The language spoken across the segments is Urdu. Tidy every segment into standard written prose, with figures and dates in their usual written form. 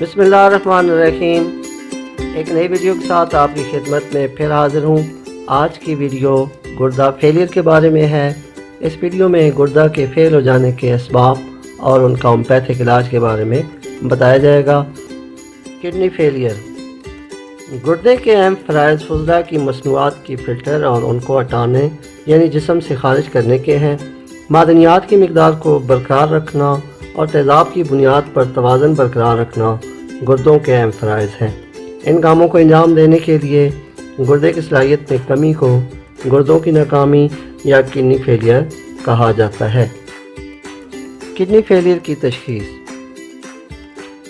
بسم اللہ الرحمن الرحیم۔ ایک نئی ویڈیو کے ساتھ آپ کی خدمت میں پھر حاضر ہوں۔ آج کی ویڈیو گردہ فیلئر کے بارے میں ہے۔ اس ویڈیو میں گردہ کے فیل ہو جانے کے اسباب اور ان کا ہومیوپیتھک علاج کے بارے میں بتایا جائے گا۔ کڈنی فیلئر گردے کے اہم فرائض فضلہ کی مصنوعات کی فلٹر اور ان کو ہٹانے یعنی جسم سے خارج کرنے کے ہیں، معدنیات کی مقدار کو برقرار رکھنا اور تیزاب کی بنیاد پر توازن برقرار رکھنا گردوں کے اہم فرائض ہیں۔ ان کاموں کو انجام دینے کے لیے گردے کی صلاحیت میں کمی کو گردوں کی ناکامی یا کڈنی فیلئر کہا جاتا ہے۔ کڈنی فیلئر کی تشخیص: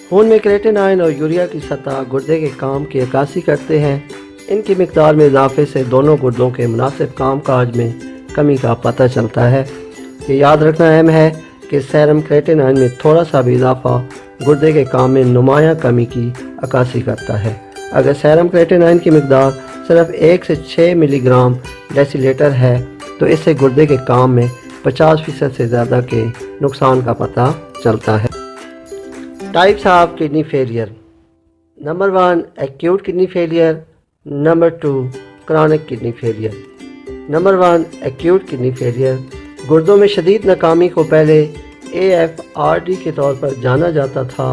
خون میں کریٹینائن اور یوریا کی سطح گردے کے کام کی عکاسی کرتے ہیں۔ ان کی مقدار میں اضافے سے دونوں گردوں کے مناسب کام کاج میں کمی کا پتہ چلتا ہے۔ یہ یاد رکھنا اہم ہے کہ سیرم کریٹینائن میں تھوڑا سا بھی اضافہ گردے کے کام میں نمایاں کمی کی عکاسی کرتا ہے۔ اگر سیرم کریٹینائن کی مقدار صرف 1 سے 6 ملی گرام ڈیسی لیٹر ہے تو اس سے گردے کے کام میں 50% سے زیادہ کے نقصان کا پتہ چلتا ہے۔ Types of kidney failure: number 1 acute kidney failure, number 2 chronic kidney failure. Number 1 acute kidney failure گردوں میں شدید ناکامی کو پہلے AFRD کے طور پر جانا جاتا تھا،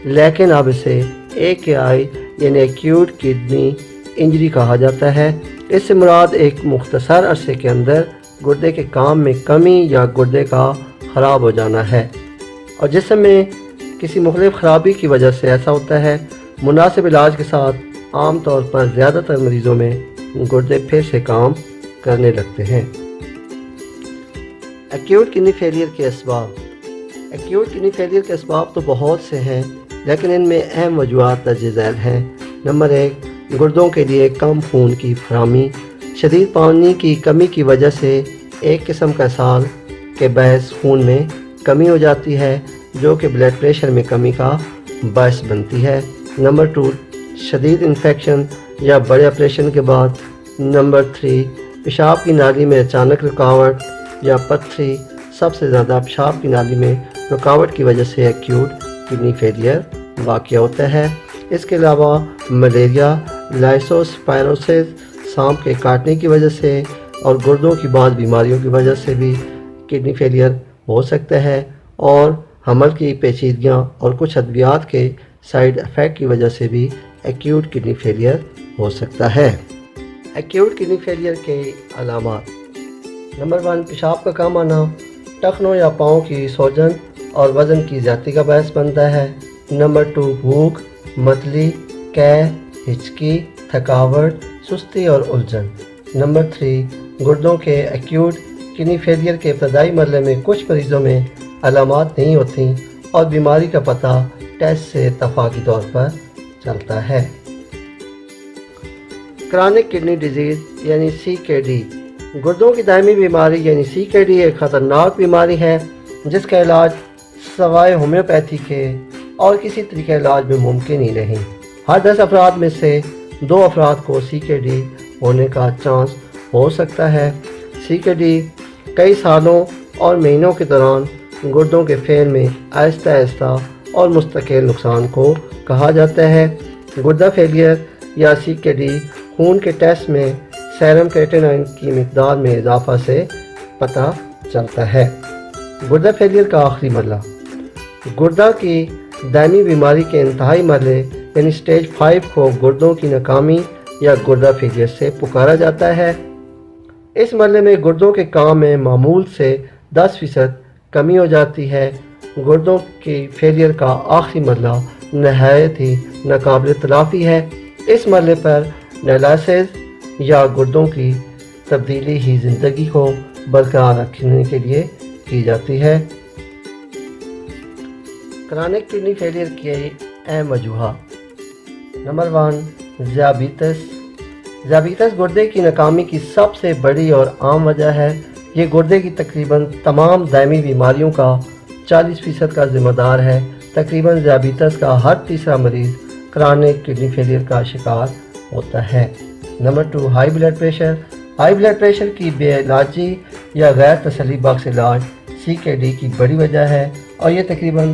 لیکن اب اسے AKI یعنی ایکیوٹ کڈنی انجری کہا جاتا ہے۔ اس سے مراد ایک مختصر عرصے کے اندر گردے کے کام میں کمی یا گردے کا خراب ہو جانا ہے، اور جسم میں کسی مختلف خرابی کی وجہ سے ایسا ہوتا ہے۔ مناسب علاج کے ساتھ عام طور پر زیادہ تر مریضوں میں گردے پھر سے کام کرنے لگتے ہیں۔ ایکیوٹ کڈنی فیلئر کے اسباب: ایکیوٹ کڈنی فیلئر کے اسباب تو بہت سے ہیں، لیکن ان میں اہم وجوہات درج ذیل ہیں۔ نمبر 1 گردوں کے لیے کم خون کی فراہمی۔ شدید پانی کی کمی کی وجہ سے ایک قسم کا اسہال کے باعث خون میں کمی ہو جاتی ہے، جو کہ بلڈ پریشر میں کمی کا باعث بنتی ہے۔ نمبر 2 شدید انفیکشن یا بڑے آپریشن کے بعد۔ نمبر 3 پیشاب کی نالی میں اچانک رکاوٹ یا پتھری۔ سب سے زیادہ پیشاب کی نالی میں رکاوٹ کی وجہ سے ایکیوٹ کڈنی فیلئر واقع ہوتا ہے۔ اس کے علاوہ ملیریا، لائسوسپائروسس، سانپ کے کاٹنے کی وجہ سے اور گردوں کی بعض بیماریوں کی وجہ سے بھی کڈنی فیلئر ہو سکتا ہے، اور حمل کی پیچیدگیاں اور کچھ ادویات کے سائیڈ افیکٹ کی وجہ سے بھی ایکیوٹ کڈنی فیلئر ہو سکتا ہے۔ ایکیوٹ کڈنی فیلئر کے علامات: نمبر 1 پیشاب کا کم آنا، ٹخنوں یا پاؤں کی سوجن اور وزن کی زیادتی کا باعث بنتا ہے۔ نمبر 2 بھوک، متلی، قے، ہچکی، تھکاوٹ، سستی اور الجھن۔ نمبر 3 گردوں کے ایکیوٹ کڈنی فیلئر کے ابتدائی مرحلے میں کچھ مریضوں میں علامات نہیں ہوتی اور بیماری کا پتہ ٹیسٹ سے اتفاقی طور پر چلتا ہے۔ کرونک کڈنی ڈیزیز یعنی CKD گردوں کی دائمی بیماری یعنی CKD ایک خطرناک بیماری ہے جس کا علاج سوائے ہومیوپیتھی کے اور کسی طریقہ علاج میں ممکن ہی نہیں۔ ہر 10 افراد میں سے 2 افراد کو CKD ہونے کا چانس ہو سکتا ہے۔ CKD کئی سالوں اور مہینوں کے دوران گردوں کے فیل میں آہستہ آہستہ اور مستقل نقصان کو کہا جاتا ہے۔ گردہ فیلئر یا CKD خون کے ٹیسٹ میں سیرم کریٹینائن کی مقدار میں اضافہ سے پتہ چلتا ہے۔ گردہ فیلئر کا آخری مرحلہ: گردہ کی دائمی بیماری کے انتہائی مرحلے یعنی سٹیج 5 کو گردوں کی ناکامی یا گردہ فیلئر سے پکارا جاتا ہے۔ اس مرحلے میں گردوں کے کام میں معمول سے 10% کمی ہو جاتی ہے۔ گردوں کی فیلئر کا آخری مرحلہ نہایت ہی ناقابل تلافی ہے۔ اس مرحلے پر ڈائلائسس یا گردوں کی تبدیلی ہی زندگی کو برقرار رکھنے کے لیے کی جاتی ہے۔ کرونک کڈنی فیلئر کی اہم وجوہات: نمبر 1 ذیابیطس گردے کی ناکامی کی سب سے بڑی اور عام وجہ ہے۔ یہ گردے کی تقریباً تمام دائمی بیماریوں کا 40% کا ذمہ دار ہے۔ تقریباً ذیابیطس کا ہر تیسرا مریض کرونک کڈنی فیلئر کا شکار ہوتا ہے۔ نمبر 2 ہائی بلڈ پریشر کی بے علاجی یا غیر تسلی بخش علاج CKD کی بڑی وجہ ہے، اور یہ تقریباً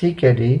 CKD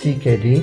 CKD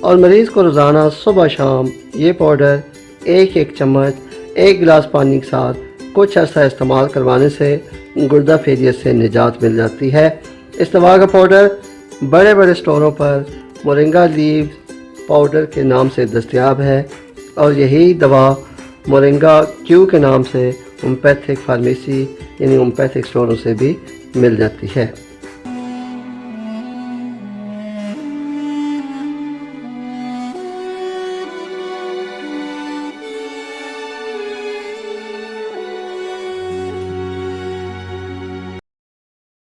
اور مریض کو روزانہ صبح شام یہ پاؤڈر ایک چمچ 1 گلاس پانی کے ساتھ کچھ عرصہ استعمال کروانے سے گردہ فیلئر سے نجات مل جاتی ہے۔ اس دوا کا پاؤڈر بڑے بڑے اسٹوروں پر مورنگا لیوز پاؤڈر کے نام سے دستیاب ہے، اور یہی دوا مورنگا کیو کے نام سے ہومیوپیتھک فارمیسی یعنی ہومیوپیتھک اسٹوروں سے بھی مل جاتی ہے۔